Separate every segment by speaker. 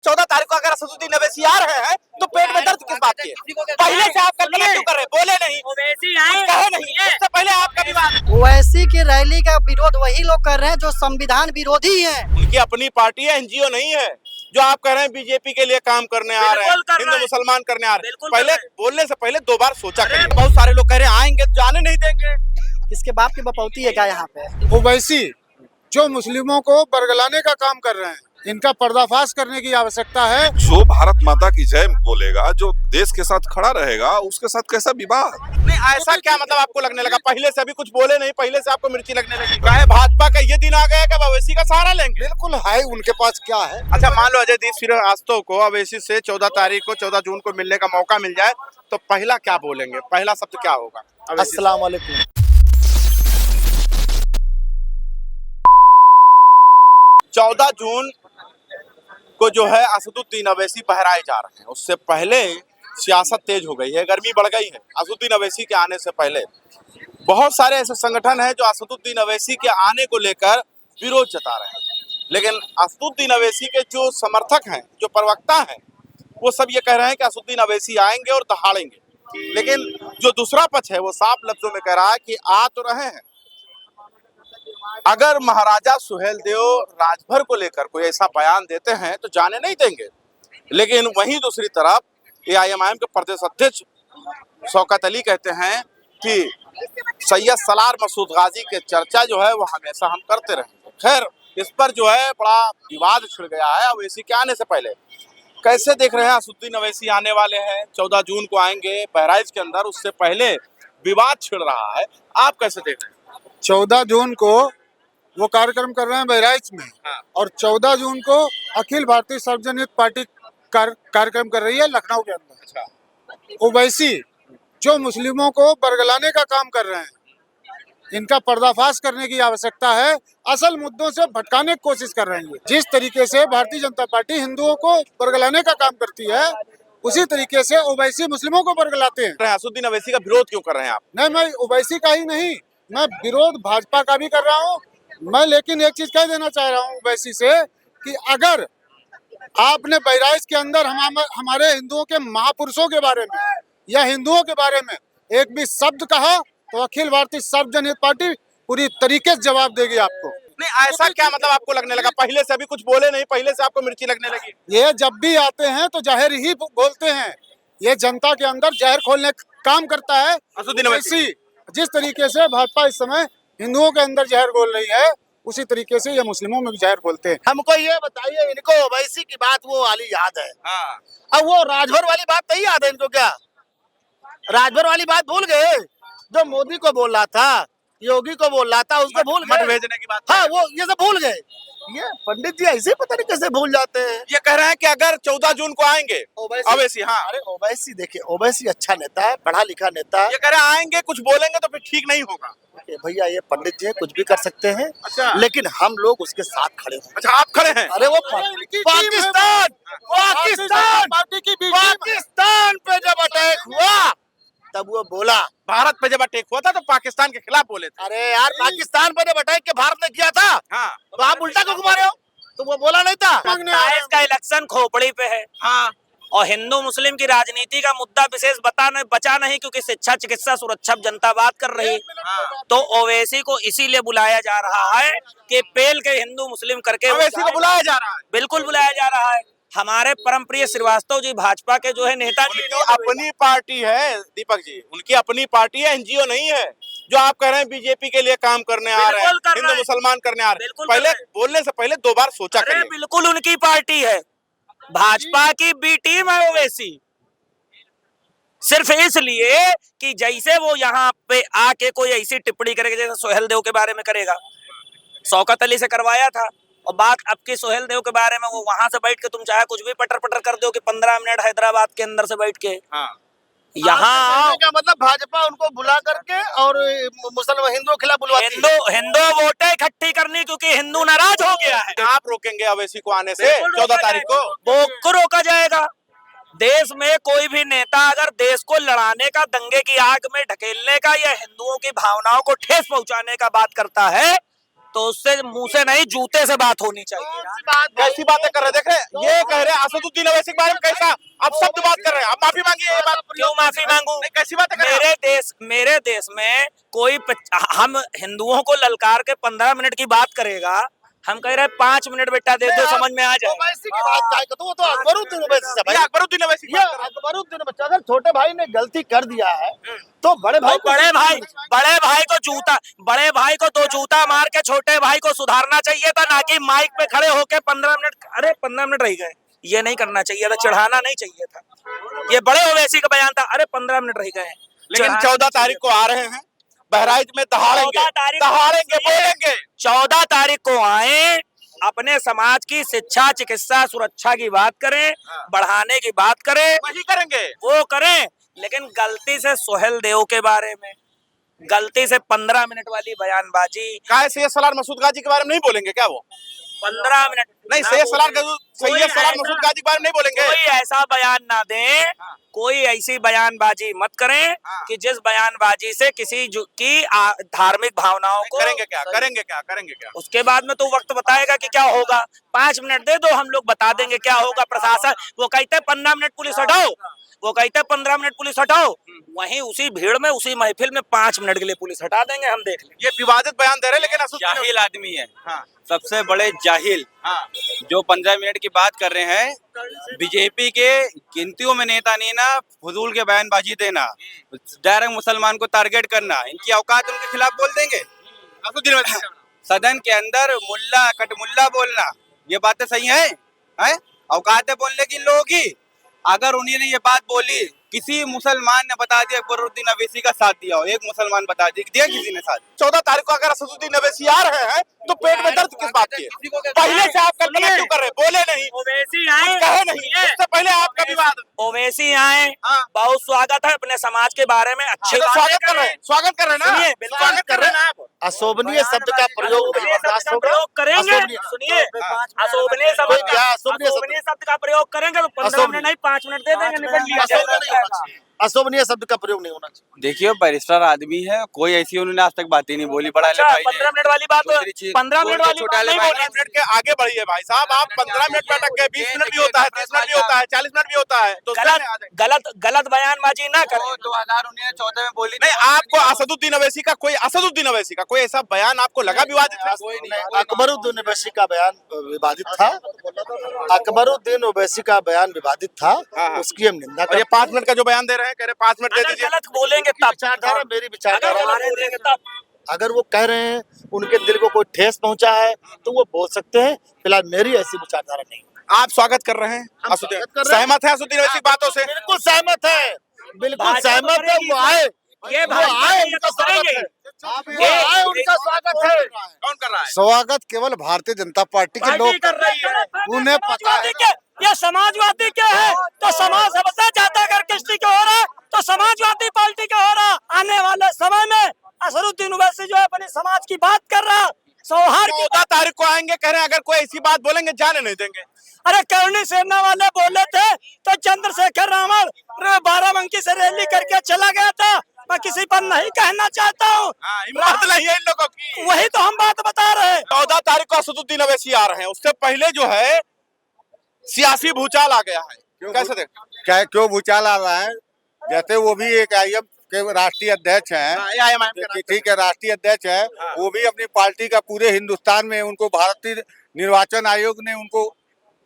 Speaker 1: 14 तारीख को अगर असदुद्दीन अवैसी आ रहे हैं तो पेट में दर्द किस बात की है? पहले से आप कल्पना क्यों कर रहे हैं? बोले नहीं, कुछ कहे नहीं, इससे पहले आपका विवाद।
Speaker 2: ओवैसी की रैली का विरोध वही लोग कर रहे हैं जो संविधान विरोधी है।
Speaker 1: उनकी अपनी पार्टी है, एनजीओ नहीं है। जो आप कह रहे हैं बीजेपी के लिए काम करने आ रहे हैं, हिंदू मुसलमान करने आ रहे हैं, पहले बोलने से पहले 2 बार सोचा करें। बहुत सारे लोग कह रहे हैं आएंगे तो जाने नहीं देंगे।
Speaker 2: किसके बाप की बपौती है क्या यहाँ पे?
Speaker 3: ओवैसी जो मुस्लिमों को बरगलाने का काम कर रहे हैं, इनका पर्दाफाश करने की आवश्यकता है।
Speaker 4: जो भारत माता की जय बोलेगा, जो देश के साथ खड़ा रहेगा, उसके साथ कैसा विवाद?
Speaker 1: नहीं, ऐसा क्या मतलब आपको लगने लगा? पहले से अभी कुछ बोले नहीं, पहले से आपको मिर्ची लगने लगी? चाहे भाजपा का ये दिन आ गया कि अवैसी का सहारा लेंगे?
Speaker 3: बिल्कुल है, उनके पास क्या है।
Speaker 1: अच्छा, मान लो अजय दीप श्रीवास्तव को अवैसी से 14 तारीख को 14 जून को मिलने का मौका मिल जाए तो पहला क्या बोलेंगे? पहला शब्द क्या होगा?
Speaker 3: अस्सलाम वालेकुम।
Speaker 1: 14 जून को जो है असदुद्दीन अवैसी बहराए जा रहे हैं। उससे पहले सियासत तेज हो गई है, गर्मी बढ़ गई है। असदुद्दीन अवैसी के आने से पहले बहुत सारे ऐसे संगठन हैं जो असदुद्दीन अवैसी के आने को लेकर विरोध जता रहे हैं, लेकिन असदुद्दीन अवैसी के जो समर्थक हैं, जो प्रवक्ता हैं, वो सब ये कह रहे हैं कि असदुद्दीन अवैसी आएंगे और दहाड़ेंगे। लेकिन जो दूसरा पक्ष है वो साफ लफ्जों में कह रहा है कि आ तो रहे हैं। अगर महाराजा सुहेलदेव राजभर को लेकर कोई ऐसा बयान देते हैं तो जाने नहीं देंगे। लेकिन वहीं दूसरी तरफ एआईएमआईएम के प्रदेश अध्यक्ष शौकत अली कहते हैं कि सैयद सलार मसूद गाजी के चर्चा जो है वो हमेशा हम करते रहेंगे। खैर, इस पर जो है बड़ा विवाद छिड़ गया है अवैसी के आने से पहले। कैसे देख रहे हैं? असदुद्दीन अवैसी आने वाले हैं, 14 जून को आएंगे बहराइच के अंदर, उससे पहले विवाद छिड़ रहा है। आप कैसे देख रहे हैं?
Speaker 3: 14 जून को वो कार्यक्रम कर रहे हैं बहराइच में।
Speaker 1: हाँ।
Speaker 3: और 14 जून को अखिल भारतीय सार्वजनिक पार्टी कार्यक्रम कर रही है लखनऊ के अंदर।
Speaker 1: अच्छा।
Speaker 3: ओवैसी जो मुस्लिमों को बरगलाने का काम कर रहे हैं, इनका पर्दाफाश करने की आवश्यकता है। असल मुद्दों से भटकाने की कोशिश कर रहे हैं। जिस तरीके से भारतीय जनता पार्टी हिंदुओं को बरगलाने का काम करती है, उसी तरीके से ओवैसी मुस्लिमों को बरगलाते हैं।
Speaker 1: असदुद्दीन अवैसी का विरोध क्यों कर रहे हैं आप?
Speaker 3: नहीं, मैं ओवैसी का ही नहीं, मैं विरोध भाजपा का भी कर रहा हूँ। मैं लेकिन एक चीज कह देना चाह रहा हूँ ओवैसी से कि अगर आपने बहराइच के अंदर हमारे हिंदुओं के महापुरुषों के बारे में या हिंदुओं के बारे में एक भी शब्द कहा तो अखिल भारतीय सार्वजनिक पार्टी पूरी तरीके से जवाब देगी आपको।
Speaker 1: नहीं, ऐसा क्या मतलब आपको लगने लगा? पहले से अभी कुछ बोले नहीं, पहले से आपको मिर्ची लगने लगी?
Speaker 3: ये जब भी आते हैं तो जहर ही बोलते हैं। ये जनता के अंदर जहर खोलने का काम करता है
Speaker 1: असदुद्दीन अवैसी।
Speaker 3: जिस तरीके से भाजपा इस समय हिंदुओं के अंदर जहर घोल रही है, उसी तरीके से ये मुस्लिमों में भी जहर घोलते हैं।
Speaker 5: हमको ये बताइए, इनको ओवैसी की बात वो वाली याद है?
Speaker 1: हाँ।
Speaker 5: अब वो राजभर वाली बात नहीं याद है इनको क्या? राजभर वाली बात भूल गए? जो मोदी को बोल रहा था, योगी को बोल रहा था, उसको भूल
Speaker 1: मत
Speaker 5: गए?
Speaker 1: भेजने की बात।
Speaker 5: हाँ, वो ये सब भूल गए। ये पंडित जी ऐसे पता नहीं कैसे भूल जाते हैं।
Speaker 1: ये कह रहे हैं कि अगर 14 जून को आएंगे अवैसी। हाँ,
Speaker 5: अरे ओवैसी देखिए, ओवैसी अच्छा नेता है, पढ़ा लिखा नेता है।
Speaker 1: ये कह रहे हैं आएंगे, कुछ बोलेंगे तो फिर ठीक नहीं होगा।
Speaker 5: भैया ये पंडित जी कुछ भी कर सकते हैं।
Speaker 1: अच्छा।
Speaker 5: लेकिन हम लोग उसके साथ खड़े हैं।
Speaker 1: अच्छा, आप खड़े हैं?
Speaker 5: अरे वो पाकिस्तान पाकिस्तान पे जब अटैक हुआ तब वो बोला।
Speaker 1: भारत पे जब अटैक हुआ था तो पाकिस्तान के खिलाफ बोले थे।
Speaker 5: अरे यार, पाकिस्तान पे जब अटैक के भारत ने किया था,
Speaker 1: हाँ,
Speaker 5: तो आप उल्टा क्यों घुमा रहे हो? तो वो बोला नहीं था?
Speaker 6: का इलेक्शन खोपड़ी पे है।
Speaker 1: हाँ।
Speaker 6: और हिंदू मुस्लिम की राजनीति का मुद्दा विशेष बचा नहीं, क्योंकि शिक्षा, चिकित्सा, सुरक्षा जनता बात कर रही। तो ओवैसी को इसीलिए बुलाया जा रहा है कि पेल के हिंदू मुस्लिम करके
Speaker 1: ओवैसी को बुलाया जा रहा है।
Speaker 6: बिल्कुल बुलाया जा रहा है। हमारे परम प्रिय श्रीवास्तव जी भाजपा के जो है नेता जी,
Speaker 1: अपनी पार्टी है दीपक जी, उनकी अपनी पार्टी है, एनजीओ नहीं है। जो आप कह रहे हैं बीजेपी के लिए काम करने आ रहे हैं, हिंदू मुसलमान करने आ रहे हैं, पहले बोलने से पहले 2 बार सोचा करें।
Speaker 6: बिल्कुल उनकी पार्टी है, भाजपा की बी टीम है ओवैसी। सिर्फ इसलिए कि जैसे वो यहाँ पे आके कोई ऐसी टिप्पणी करेगा जैसे सुहेलदेव के बारे में करेगा, शौकत अली से करवाया था। और बात अब की सुहेलदेव के बारे में, वो वहां से बैठ के तुम चाहे कुछ भी पटर पटर कर दो कि 15 मिनट हैदराबाद के अंदर से बैठ के यहाँ
Speaker 5: का मतलब भाजपा उनको बुला करके और मुसलमान हिंदुओं के खिलाफ बुलवाती है।
Speaker 6: हिंदू वोटें इकट्ठी करनी, क्योंकि हिंदू नाराज हो गया है।
Speaker 1: आप रोकेंगे अवैसी को आने से 14 तारीख को?
Speaker 6: वो रोका जाएगा। देश में कोई भी नेता अगर देश को लड़ाने का, दंगे की आग में ढकेलने का या हिंदुओं की भावनाओं को ठेस पहुंचाने का बात करता है तो उससे मुंह से नहीं जूते से बात होनी चाहिए।
Speaker 1: कैसी बातें कर रहे हैं? देख रहे हैं, ये कह रहे हैं असदुद्दीन ओवैसी के बारे में कैसा आप शब्द बात कर रहे हैं। आप माफी मांगिए। ये बात
Speaker 6: क्यों माफी मांगू?
Speaker 1: नहीं, कैसी बातें कर रहे हैं?
Speaker 6: मेरे देश में कोई हम हिंदुओं को ललकार के 15 मिनट की बात करेगा, हम कह रहे हैं 5 मिनट बेटा दे दो, समझ में आ जाए।
Speaker 5: ओवैसी की बात क्या है? तो वो तो अकबरुद्दीन ओवैसी से भाई,
Speaker 1: ये अकबरुद्दीन ओवैसी की
Speaker 5: ये
Speaker 1: बात कर रहे हैं।
Speaker 5: अकबरुद्दीन ओवैसी। अगर छोटे भाई ने गलती कर दिया है तो बड़े भाई
Speaker 6: तो बड़े भाई को 2 जूता मार के छोटे भाई को सुधारना चाहिए था, ना कि माइक पे खड़े होके 15 मिनट, अरे 15 मिनट रह गए, ये नहीं करना चाहिए था, चढ़ाना नहीं चाहिए था। ये बड़े ओवैसी का बयान था, अरे 15 मिनट रह गए।
Speaker 1: लेकिन 14 तारीख को आ रहे हैं, बहराइच में दहाड़ेंगे,
Speaker 6: 14 तारीख को आए, अपने समाज की शिक्षा, चिकित्सा, सुरक्षा की बात करें, बढ़ाने की बात करें,
Speaker 1: वही करेंगे।
Speaker 6: वो करें। लेकिन गलती से सोहेल देव के बारे में, गलती से 15 मिनट वाली बयानबाजी,
Speaker 1: काहे सैयद सलार मसूद गाजी के बारे में नहीं बोलेंगे क्या वो?
Speaker 6: 15 मिनट
Speaker 1: नहीं, सैयद सलार मसूद गाजी के बारे में नहीं बोलेंगे।
Speaker 6: कोई ऐसा बयान ना दें, कोई ऐसी बयानबाजी मत करें कि जिस बयानबाजी से किसी की धार्मिक भावनाओं को
Speaker 1: करेंगे क्या?
Speaker 6: उसके बाद में तो वक्त बताएगा कि क्या होगा। 5 मिनट दे दो, हम लोग बता देंगे क्या होगा। प्रशासन वो कहते हैं 15 मिनट पुलिस हटाओ, वो कहते हैं 15 मिनट पुलिस हटाओ, वहीं उसी भीड़ में, उसी महफिल में 5 मिनट के लिए पुलिस हटा देंगे, हम देख लेंगे।
Speaker 1: ये विवादित बयान दे रहे हैं, लेकिन
Speaker 7: जाहिल आदमी है।
Speaker 1: हाँ।
Speaker 7: सबसे बड़े जाहिल।
Speaker 1: हाँ।
Speaker 7: जो 15 मिनट की बात कर रहे हैं, बीजेपी के गिनतियों में नेता नहीं ना, फजूल के बयानबाजी देना, डायरेक्ट मुसलमान को टारगेट करना, इनकी औकात उनके खिलाफ बोल देंगे। सदन के अंदर मुल्ला कटमुल्ला बोलना, ये बातें सही है? औकात है बोलने की इन लोगों की। अगर उन्होंने ये बात बोली, किसी मुसलमान ने बता दिया अकबरुद्दीन ओवैसी का साथ दिया हो, एक मुसलमान बता दिया किसी ने साथ।
Speaker 1: 14 तारीख को अगर असदुद्दीन ओवैसी आ रहे हैं तो पेट में दर्द किस बात की है? पहले से आप कल्पना क्यों कर रहे हैं? बोले नहीं,
Speaker 6: ओवैसी आए,
Speaker 1: कहे नहीं, इससे पहले आपका विवाद।
Speaker 6: ओवैसी आए,
Speaker 1: हाँ।
Speaker 6: बहुत स्वागत है, अपने समाज के बारे में अच्छे
Speaker 1: तो स्वागत कर रहे हैं ना?
Speaker 6: सुनिए,
Speaker 1: बिल्कुल स्वागत कर रहे हैं ना आप?
Speaker 5: अशोभनीय शब्द का प्रयोग बर्दाश्त होगा?
Speaker 6: करेंगे।
Speaker 5: अशोभनीय।
Speaker 6: सुनिए, अशोभनीय शब्द का प्रयोग करेंगे तो 15 मिनट नहीं 5 मिनट दे देंगे, निपट लिया जाएगा।
Speaker 5: अशोभनीय शब्द का प्रयोग नहीं होना चाहिए।
Speaker 7: देखिए बैरिस्टर आदमी है, कोई ऐसी उन्होंने आज तक बात ही नहीं बोली। बड़ा
Speaker 6: अच्छा, 15 मिनट वाली बात, 15 मिनट वाली बात नहीं बोली।
Speaker 1: 15 मिनट के आगे बढ़िए भाई साहब, आप 15 मिनट पे अटक गए। 20 मिनट भी होता है, 30 मिनट भी होता है, 40 मिनट भी होता है, तो
Speaker 6: गलत बयानबाजी ना करें।
Speaker 7: 2014 में बोली
Speaker 1: नहीं। आपको असदुद्दीन ओवैसी का कोई ऐसा बयान आपको लगा विवादित है?
Speaker 5: अकबरुद्दीन ओवैसी का बयान विवादित था। अकबरुद्दीन ओवैसी का बयान विवादित था, उसकी हम निंदा
Speaker 1: और ये 5 मिनट का जो बयान दे रहे हैं, कह रहे 5 मिनट दे दीजिए।
Speaker 6: गलत बोलेंगे तब,
Speaker 5: विचारधारा मेरी विचारधारा।
Speaker 6: गलत बोलेंगे तब।
Speaker 5: अगर वो कह रहे हैं उनके दिल को कोई ठेस पहुंचा है तो वो बोल सकते हैं। फिलहाल मेरी ऐसी विचारधारा नहीं।
Speaker 1: आप स्वागत कर रहे हैं? सहमत है असदुद्दीन ओवैसी बातों से?
Speaker 5: बिल्कुल सहमत है, बिल्कुल सहमत है। वो आए,
Speaker 6: ये
Speaker 5: वो आए, उनका स्वागत है। वो आए, उनका स्वागत है।
Speaker 1: कौन कर रहा है?
Speaker 3: स्वागत केवल भारतीय जनता पार्टी के लोग
Speaker 6: कर रही है।
Speaker 3: उन्हें पता है।
Speaker 6: ये समाजवादी क्या है तो समाज सबसे ज्यादा अगर किसी के हो रहा है तो समाजवादी पार्टी का हो रहा। आने वाले समय में असदुद्दीन ओवैसी जो है अपने समाज की बात कर रहा, सौहार्द।
Speaker 1: 14 तारीख को आएंगे, कह रहे हैं अगर कोई ऐसी बात बोलेंगे जाने नहीं देंगे।
Speaker 6: अरे करनी सेना वाले बोले थे तो चंद्रशेखर रावण 12बंकी से रैली करके चला गया था। मैं किसी पर नहीं कहना चाहता हूँ,
Speaker 1: हिम्मत नहीं है इन लोगों की।
Speaker 6: वही तो हम बात बता रहे हैं।
Speaker 1: 14 तारीख को असदुद्दीन ओवैसी आ रहे हैं, उससे पहले जो है सियासी भूचाल आ गया है। कैसे देख?
Speaker 3: क्या क्यों भूचाल आ रहा है? जैसे वो भी एक IM के राष्ट्रीय अध्यक्ष हैं, ठीक है, राष्ट्रीय अध्यक्ष है। वो भी अपनी पार्टी का पूरे हिंदुस्तान में उनको भारतीय निर्वाचन आयोग ने उनको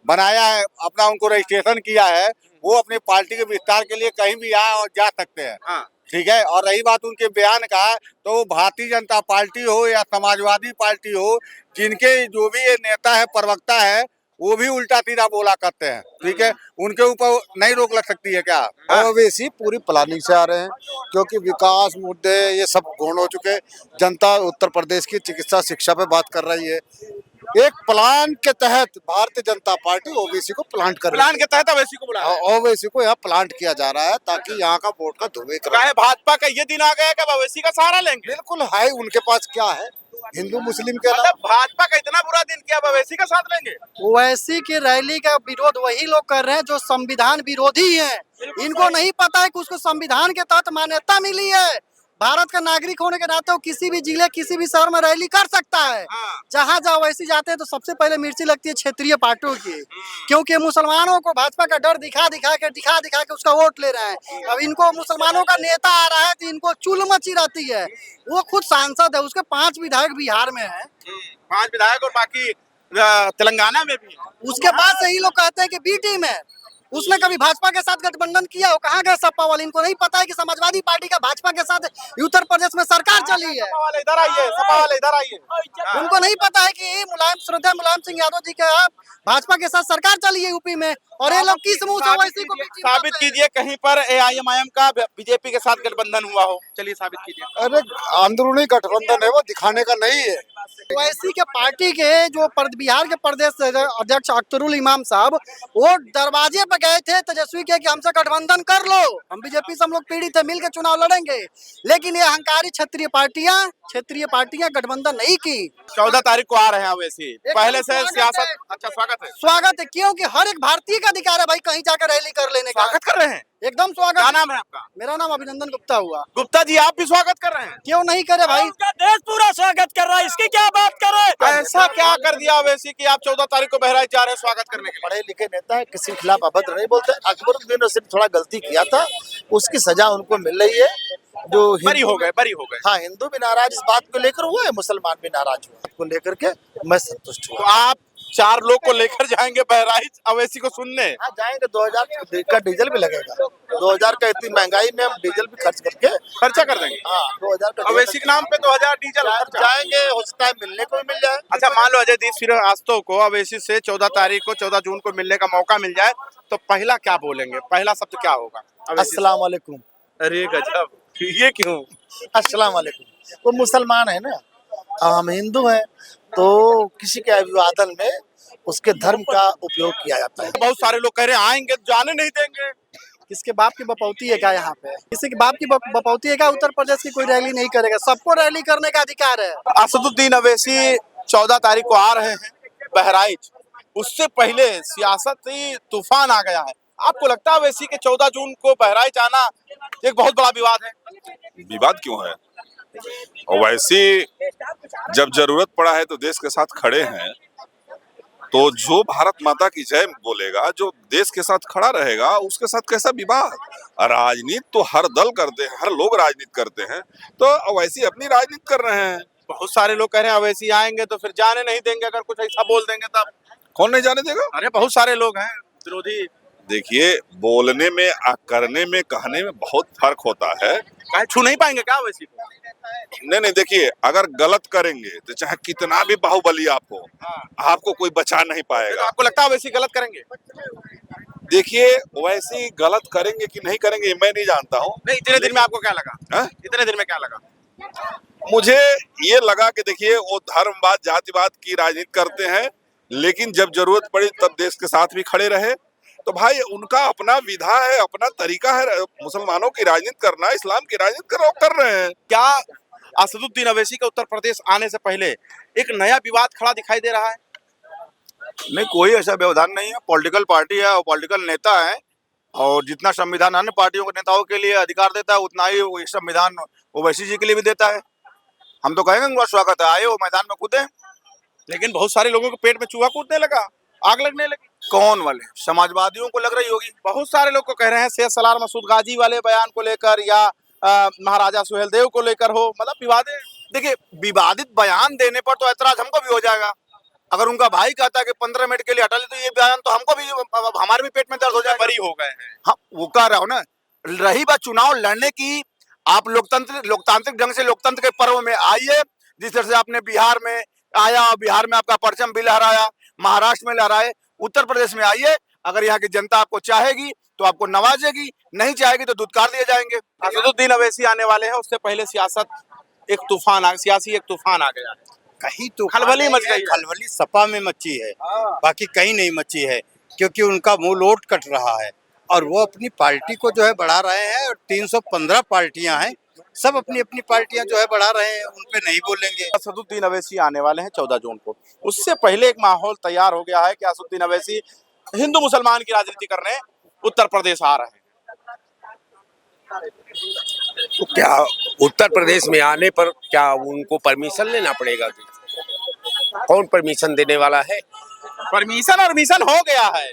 Speaker 3: बनाया है, अपना उनको रजिस्ट्रेशन किया है। वो अपनी पार्टी के विस्तार के लिए कहीं भी आ और जा सकते हैं, ठीक है। और रही बात उनके बयान का, तो भारतीय जनता पार्टी हो या समाजवादी पार्टी हो, जिनके जो भी ये नेता है, प्रवक्ता है, वो भी उल्टा सीधा बोला करते हैं, ठीक है। उनके ऊपर नहीं रोक लग सकती है क्या? ओवैसी पूरी प्लानिंग से आ रहे हैं, क्योंकि विकास मुद्दे ये सब गौण हो चुके। जनता उत्तर प्रदेश की चिकित्सा शिक्षा पे बात कर रही है। एक प्लान के तहत भारतीय जनता पार्टी ओवैसी को प्लांट कर रही है।
Speaker 1: प्लान के तहत ओवैसी को बुलाया?
Speaker 3: ओवैसी को यहाँ प्लांट किया जा रहा है ताकि यहाँ का वोट का ध्रुवीकरण।
Speaker 1: भाजपा का ये दिन आ गया कि ओवैसी का सहारा लेंगे?
Speaker 3: बिल्कुल है, उनके पास क्या है हिंदू मुस्लिम के
Speaker 1: मतलब भाजपा का इतना बुरा दिन किया, ओवैसी का साथ लेंगे?
Speaker 2: ओवैसी की रैली का विरोध वही लोग कर रहे हैं जो संविधान विरोधी हैं। इनको नहीं पता है कि उसको संविधान के तहत मान्यता मिली है। भारत का नागरिक होने के नाते वो किसी भी जिले किसी भी शहर में रैली कर सकता है।
Speaker 1: हाँ।
Speaker 2: जहाँ जहाँ वैसे जाते हैं तो सबसे पहले मिर्ची लगती है क्षेत्रीय पार्टियों की, क्योंकि मुसलमानों को भाजपा का डर दिखा दिखा के उसका वोट ले रहे हैं। अब इनको मुसलमानों का नेता आ रहा है तो इनको चुल मची रहती है। वो खुद सांसद है, उसके 5 विधायक बिहार में है,
Speaker 1: 5 विधायक और बाकी तेलंगाना में भी।
Speaker 2: उसके बाद से ही लोग कहते हैं कि बी टीम है। उसने कभी भाजपा के साथ गठबंधन किया हो? कहाँ गए सपा वाले? इनको नहीं पता है कि समाजवादी पार्टी का भाजपा के साथ उत्तर प्रदेश में सरकार चली है।
Speaker 1: सपा वाले इधर आइए, सपा वाले इधर आइए।
Speaker 2: उनको नहीं पता है कि मुलायम सिंह यादव जी के भाजपा के साथ सरकार चली है यूपी में, और ये लोग किस मुंह से वैसी को
Speaker 1: साबित कीजिए कहीं पर एआईएमआईएम का बीजेपी के साथ गठबंधन हुआ हो। चलिए साबित कीजिए।
Speaker 3: अरे अंदरूनी गठबंधन है, वो दिखाने का नहीं है।
Speaker 2: ओवैसी के पार्टी के जो बिहार के प्रदेश अध्यक्ष अख्तरुल इमाम साहब, वो दरवाजे पे गए थे तेजस्वी के कि हमसे गठबंधन कर लो, हम बीजेपी से हम लोग पीड़ित है, मिलकर चुनाव लड़ेंगे। लेकिन ये अहंकारी क्षेत्रीय पार्टियां गठबंधन नहीं की।
Speaker 1: 14 तारीख को आ रहे हैं ओवैसी, पहले से सियासत। अच्छा,
Speaker 2: स्वागत है, क्योंकि हर एक भारतीय का अधिकार है भाई कहीं जाकर रैली कर लेने का।
Speaker 1: स्वागत कर रहे हैं।
Speaker 2: एकदम स्वागत।
Speaker 1: क्या नाम है आपका?
Speaker 2: मेरा नाम अभिनंदन गुप्ता हुआ।
Speaker 1: गुप्ता जी, आप भी स्वागत कर रहे हैं?
Speaker 2: क्यों नहीं करे भाई,
Speaker 6: उनका देश पूरा स्वागत कर रहा है, इसकी क्या बात करे।
Speaker 1: ऐसा क्या कर दिया ओवैसी कि आप 14 तारीख को बहराइच जा रहे हैं स्वागत करने के लिए?
Speaker 5: पढ़े लिखे नेता है, किसी के खिलाफ अभद्र नहीं बोलते। अकबरुद्दीन ने सिर्फ थोड़ा गलती किया था, उसकी सजा उनको मिल रही है। जो
Speaker 1: बरी हो गए।
Speaker 5: हाँ, हिंदू भी नाराज इस बात को लेकर हुआ है, मुसलमान भी नाराज हुआ को लेकर के, मैं संतुष्ट
Speaker 1: तो
Speaker 5: हुआ।
Speaker 1: आप 4 लोग को लेकर जाएंगे बहराइच ओवैसी को सुनने?
Speaker 5: हाँ, जाएंगे। 2000 का डीजल भी लगेगा। 2000 का इतनी महंगाई में हम डीजल भी खर्च करके
Speaker 1: खर्चा कर देंगे।
Speaker 5: हाँ, 2000 का
Speaker 1: ओवैसी के नाम पे 2000 डीजल खर्चा।
Speaker 5: जाएंगे, हो सकता है मिलने को भी मिल जाए।
Speaker 1: अच्छा, मान लो अजय दीप श्रीवास्तव को ओवैसी से 14 तारीख को 14 जून को मिलने का मौका मिल जाए तो पहला क्या बोलेंगे? पहला शब्द क्या होगा?
Speaker 5: अस्सलाम वालेकुम।
Speaker 1: अरे गजब, ये क्यों?
Speaker 5: अस्सलाम वालेकुम। वो मुसलमान है ना, हम हिंदू हैं, तो किसी के अभिवादन में उसके धर्म का उपयोग किया जाता है।
Speaker 1: बहुत सारे लोग कह रहे हैं आएंगे तो जाने नहीं देंगे।
Speaker 2: किसके बाप की बपौती है क्या यहाँ पे? किसी के बाप की बपौती है क्या? उत्तर प्रदेश की कोई रैली नहीं करेगा, सबको रैली करने का अधिकार है।
Speaker 1: असदुद्दीन ओवैसी 14 तारीख को आ रहे हैं बहराइच, उससे पहले सियासती तूफान आ गया है। आपको लगता है ओवैसी के 14 जून को बहराइच आना एक बहुत बड़ा विवाद है?
Speaker 4: विवाद क्यों है? ओवैसी जब जरूरत पड़ा है तो देश के साथ खड़े हैं, तो जो भारत माता की जय बोलेगा, जो देश के साथ खड़ा रहेगा, उसके साथ कैसा विवाद? राजनीति तो हर दल करते हैं, हर लोग राजनीति करते हैं, तो ओवैसी अपनी राजनीति कर रहे हैं।
Speaker 1: बहुत सारे लोग कह रहे हैं ओवैसी आएंगे तो फिर जाने नहीं देंगे, अगर कुछ ऐसा बोल देंगे तब।
Speaker 4: कौन नहीं जाने देगा?
Speaker 1: अरे बहुत सारे लोग हैं विरोधी।
Speaker 4: देखिए, बोलने में, करने में, कहने में बहुत फर्क होता है।
Speaker 1: कहीं छू नहीं पाएंगे क्या ओवैसी को?
Speaker 4: नहीं, देखिए, अगर गलत करेंगे तो चाहे कितना भी बाहुबली आप हो, आपको कोई बचा नहीं
Speaker 1: तो
Speaker 4: पाएगा।
Speaker 1: आपको लगता है ओवैसी गलत करेंगे?
Speaker 4: देखिए, ओवैसी गलत करेंगे कि नहीं करेंगे ये मैं नहीं जानता हूँ।
Speaker 1: नहीं, इतने दिन में आपको क्या लगा?
Speaker 4: हाँ?
Speaker 1: इतने दिन में क्या लगा?
Speaker 4: मुझे ये लगा कि देखिए, वो धर्मवाद, जातिवाद की राजनीति करते हैं, लेकिन जब जरूरत पड़ी तब देश के साथ भी खड़े रहे। तो भाई, उनका अपना विधा है, अपना तरीका है मुसलमानों की राजनीति करना, इस्लाम की राजनीति कर रहे हैं।
Speaker 1: क्या असदुद्दीन ओवैसी का उत्तर प्रदेश आने से पहले एक नया विवाद खड़ा दिखाई दे रहा है?
Speaker 8: नहीं, कोई ऐसा व्यवधान नहीं है। पॉलिटिकल पार्टी है और पॉलिटिकल नेता है, और जितना संविधान अन्य पार्टियों के नेताओं के लिए अधिकार देता है, उतना ही वो संविधान ओवैसी जी के लिए भी देता है। हम तो कहेंगे उनका स्वागत है, आए वो मैदान में कूदे।
Speaker 1: लेकिन बहुत सारे लोगों के पेट में चूहा कूदने लगा, आग लगने लगी।
Speaker 8: कौन वाले? समाजवादियों को लग रही होगी।
Speaker 1: बहुत सारे लोग को कह रहे हैं सैयद सलार मसूद गाजी वाले बयान को लेकर, या महाराजा सुहेलदेव को लेकर हो, मतलब विवाद है।
Speaker 8: देखिए, विवादित बयान देने पर तो ऐतराज हमको भी हो जाएगा। अगर उनका भाई कहता है कि 15 मिनट के लिए हटा ले, तो ये बयान तो हमको भी, हमारे भी पेट में दर्द हो जाएगा।
Speaker 1: बरी हो गए हैं।
Speaker 8: हाँ, वो कह रहा हूँ ना। रही बात चुनाव लड़ने की, आप लोकतांत्रिक ढंग से लोकतंत्र के पर्व में आइए। जिस तरह से आपने बिहार में आया, बिहार में आपका परचम भी लहराया, महाराष्ट्र में लहराए, उत्तर प्रदेश में आइए। अगर यहाँ की जनता आपको चाहेगी तो आपको नवाजेगी, नहीं चाहेगी तो दुत्कार दिए जाएंगे।
Speaker 1: असदुद्दीन ओवैसी आने वाले हैं, उससे पहले सियासी एक तूफान आ गया है।
Speaker 9: कहीं तो
Speaker 1: खलबली मच गई है।
Speaker 9: खलबली सपा में मची है, बाकी कहीं नहीं मची है, क्योंकि उनका मुंह लोट कट रहा है और वो अपनी पार्टी को जो है बढ़ा रहे हैं। और 315 पार्टियां हैं, सब अपनी अपनी पार्टियां जो है बढ़ा रहे हैं, उन पे नहीं बोलेंगे।
Speaker 1: असदुद्दीन ओवैसी आने वाले हैं 14 जून को, उससे पहले एक माहौल तैयार हो गया है कि असदुद्दीन ओवैसी हिंदू मुसलमान की राजनीति करने उत्तर प्रदेश आ रहे हैं।
Speaker 10: तो क्या उत्तर प्रदेश में आने पर क्या उनको परमिशन लेना पड़ेगा? कौन परमिशन देने वाला है?
Speaker 1: परमिशन और मिशन हो गया है,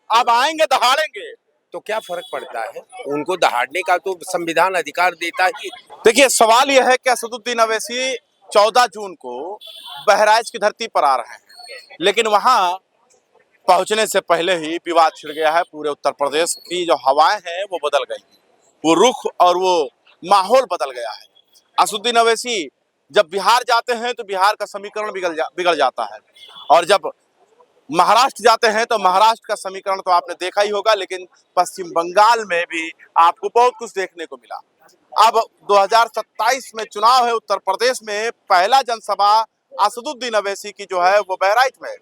Speaker 1: अब आएंगे दहाड़ेंगे।
Speaker 10: तो क्या फर्क पड़ता है? उनको दहाड़ने का तो संविधान अधिकार देता ही।
Speaker 1: देखिए, सवाल यह है कि असदुद्दीन अवैसी 14 जून को बहराइच की धरती पर आ रहे हैं, लेकिन वहां पहुंचने से पहले ही विवाद छिड़ गया है। पूरे उत्तर प्रदेश की जो हवाएं हैं वो बदल गई, वो रुख और वो माहौल बदल गया है। असदुद्दीन अवैसी जब बिहार जाते हैं तो बिहार का समीकरण बिगड़ जाता है, और जब महाराष्ट्र जाते हैं तो महाराष्ट्र का समीकरण तो आपने देखा ही होगा, लेकिन पश्चिम बंगाल में भी आपको बहुत कुछ देखने को मिला। अब 2027 में चुनाव है उत्तर प्रदेश में, पहला जनसभा असदुद्दीन अवैसी की जो है वो बहराइच में,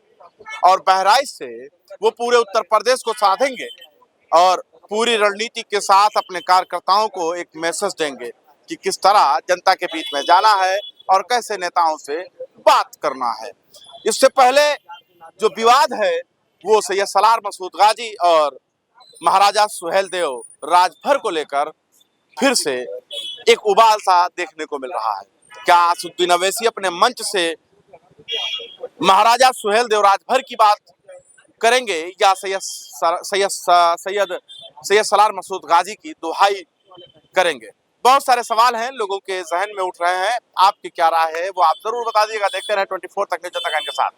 Speaker 1: और बहराइच से वो पूरे उत्तर प्रदेश को साधेंगे और पूरी रणनीति के साथ अपने कार्यकर्ताओं को एक मैसेज देंगे कि किस तरह जनता के बीच में जाना है और कैसे नेताओं से बात करना है। इससे पहले जो विवाद है वो सैयद सलार मसूद गाजी और महाराजा सुहेलदेव राजभर को लेकर फिर से एक उबाल सा देखने को मिल रहा है। क्या असदुद्दीन अवैसी अपने मंच से महाराजा सुहेलदेव राजभर की बात करेंगे या सैयद सलार मसूद गाजी की दुहाई करेंगे? बहुत सारे सवाल हैं लोगों के जहन में उठ रहे हैं। आपकी क्या राय है वो आप जरूर बता दीजिएगा। देखते रहे 24 तक न्यूज़ के साथ।